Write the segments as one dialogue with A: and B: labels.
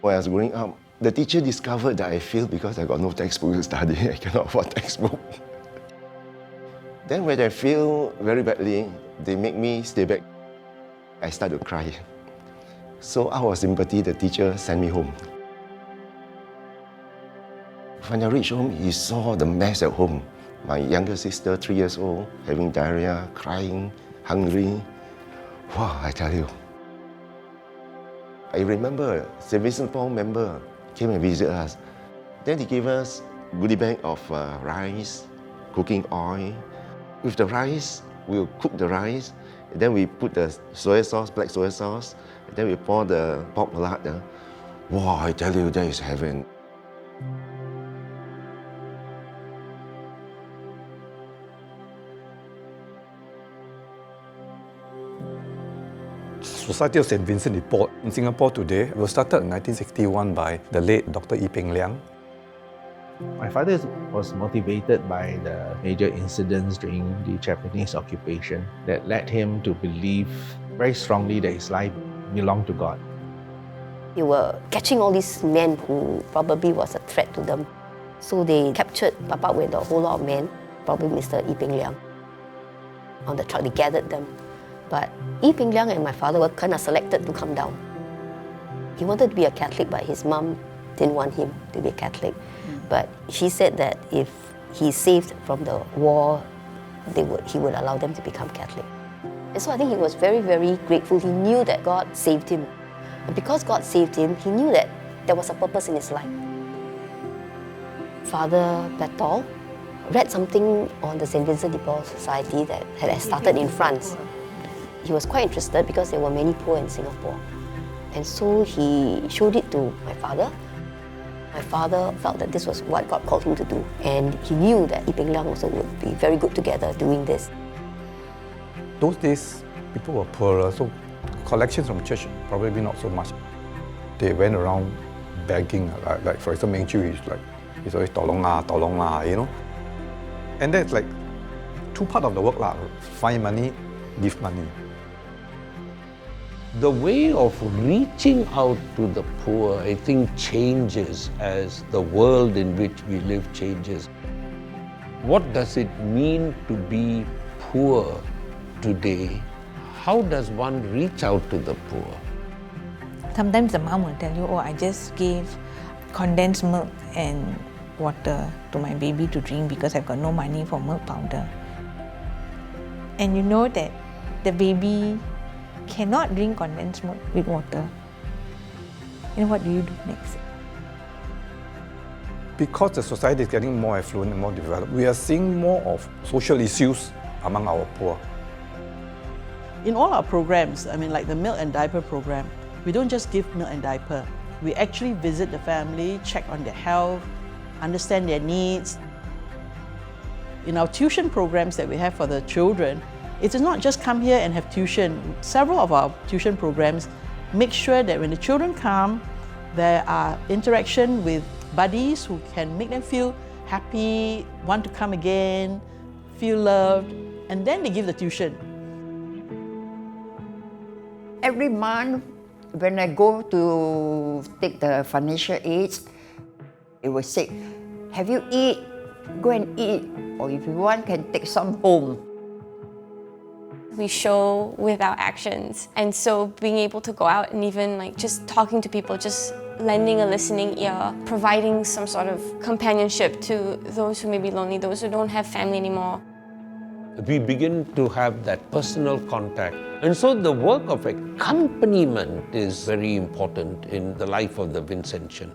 A: when I was growing up, the teacher discovered that I failed because I got no textbook to study. I cannot afford textbook. Then when I fail very badly, they make me stay back. I start to cry. So out of sympathy, the teacher sent me home. When I reached home, he saw the mess at home. My younger sister, 3 years old, having diarrhea, crying, hungry. Wow, I tell you. I remember St. Vincent Paul member came and visited us. Then they gave us goodie bag of rice, cooking oil. With the rice, we'll cook the rice, and then we put the soy sauce, black soy sauce, and then we pour the pork lard. Wow, I tell you, that is heaven.
B: Society of St. Vincent de Paul in Singapore today was started in 1961 by the late Dr. Ee Peng Liang.
C: My father was motivated by the major incidents during the Japanese occupation that led him to believe very strongly that his life belonged to God.
D: They were catching all these men who probably was a threat to them. So they captured Papa with a whole lot of men, probably Mr. Ee Peng Liang. On the truck, they gathered them. But Ee Peng Liang and my father were kind of selected to come down. He wanted to be a Catholic, but his mom didn't want him to be a Catholic. But she said that if he's saved from the war, he would allow them to become Catholic. And so I think he was very, very grateful. He knew that God saved him. And because God saved him, he knew that there was a purpose in his life. Father Bertol read something on the St. Vincent de Paul Society that had started in France. He was quite interested because there were many poor in Singapore. And so he showed it to my father. My father felt that this was what God called him to do. And he knew that Ee Peng Liang also would be very good together doing this.
B: Those days, people were poorer, so collections from church probably not so much. They went around begging, like for example, Meng Chiu, he's always tolong lah, you know. And that's like two parts of the work lah. Find money, give money.
E: The way of reaching out to the poor, I think, changes as the world in which we live changes. What does it mean to be poor today? How does one reach out to the poor?
F: Sometimes the mom will tell you, oh, I just gave condensed milk and water to my baby to drink because I've got no money for milk powder. And you know that the baby cannot drink condensed milk with water. And what do you do next?
B: Because the society is getting more affluent and more developed, we are seeing more of social issues among our poor.
G: In all our programs, like the milk and diaper program, we don't just give milk and diaper. We actually visit the family, check on their health, understand their needs. In our tuition programs that we have for the children, it is not just come here and have tuition. Several of our tuition programs make sure that when the children come, there are interaction with buddies who can make them feel happy, want to come again, feel loved, and then they give the tuition.
H: Every month, when I go to take the financial aid, it will say, have you eat? Go and eat. Or if you want, can take some home.
I: We show with our actions, and so being able to go out and even just talking to people, just lending a listening ear, providing some sort of companionship to those who may be lonely, those who don't have family anymore.
E: We begin to have that personal contact. And so the work of accompaniment is very important in the life of the Vincentian.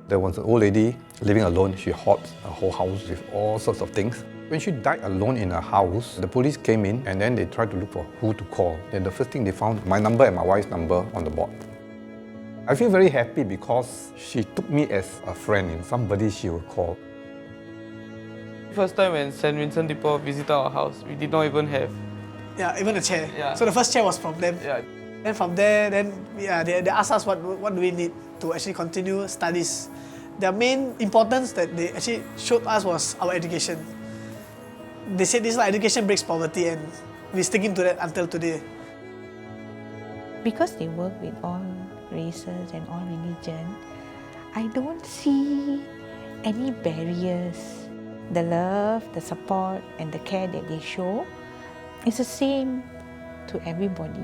B: There was an old lady living alone. She hoarded a whole house with all sorts of things. When she died alone in her house, the police came in and then they tried to look for who to call. Then the first thing they found, my number and my wife's number on the board. I feel very happy because she took me as a friend and somebody she would call.
J: First time when St. Vincent de Paul visited our house, we did not even have.
K: Yeah, even a chair.
J: Yeah.
K: So the first chair was from them.
J: Yeah.
K: Then from there, they asked us what do we need to actually continue studies. Their main importance that they actually showed us was our education. They said this education breaks poverty, and we're sticking to that until today.
F: Because they work with all races and all religion, I don't see any barriers. The love, the support and the care that they show is the same to everybody.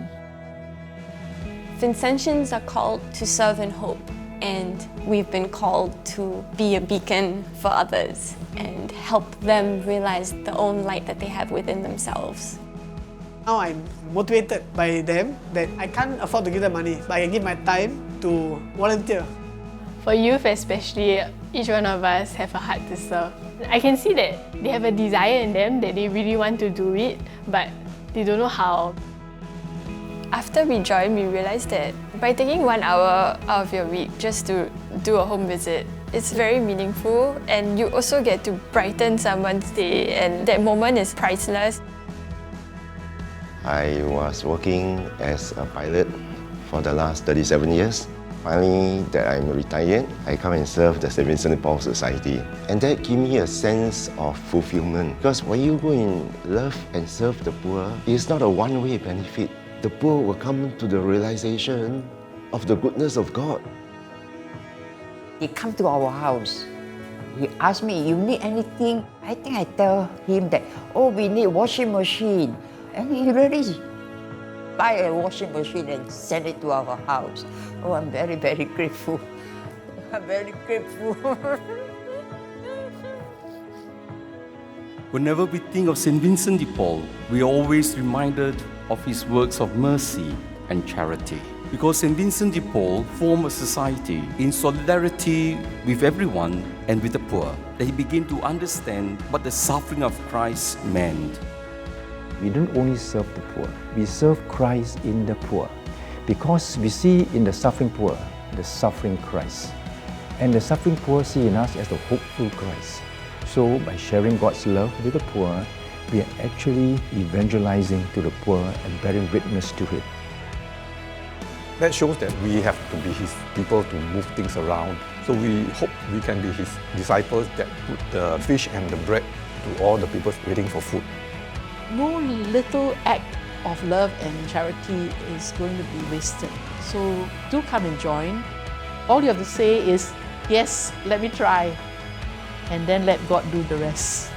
I: Vincentians are called to serve in hope, and we've been called to be a beacon for others and help them realize the own light that they have within themselves.
K: Now I'm motivated by them that I can't afford to give them money, but I can give my time to volunteer.
L: For youth especially, each one of us have a heart to serve. I can see that they have a desire in them, that they really want to do it, but they don't know how.
I: After we joined, we realized that by taking 1 hour out of your week just to do a home visit, it's very meaningful, and you also get to brighten someone's day, and that moment is priceless.
A: I was working as a pilot for the last 37 years. Finally, that I'm retired, I come and serve the St. Vincent de Paul Society. And that gives me a sense of fulfillment. Because when you go and love and serve the poor, it's not a one-way benefit. The poor will come to the realization of the goodness of God.
H: He come to our house. He asked me, you need anything? I think I tell him that, oh, we need washing machine. And he really buy a washing machine and send it to our house. Oh, I'm very, very grateful. I'm very grateful.
M: Whenever we think of St. Vincent de Paul, we are always reminded of his works of mercy and charity. Because St. Vincent de Paul formed a society in solidarity with everyone and with the poor, that he began to understand what the suffering of Christ meant.
N: We don't only serve the poor, we serve Christ in the poor. Because we see in the suffering poor, the suffering Christ. And the suffering poor see in us as the hopeful Christ. So by sharing God's love with the poor, we are actually evangelizing to the poor and bearing witness to it.
B: That shows that we have to be his people to move things around. So we hope we can be his disciples that put the fish and the bread to all the people waiting for food.
G: No little act of love and charity is going to be wasted. So do come and join. All you have to say is, yes, let me try, and then let God do the rest.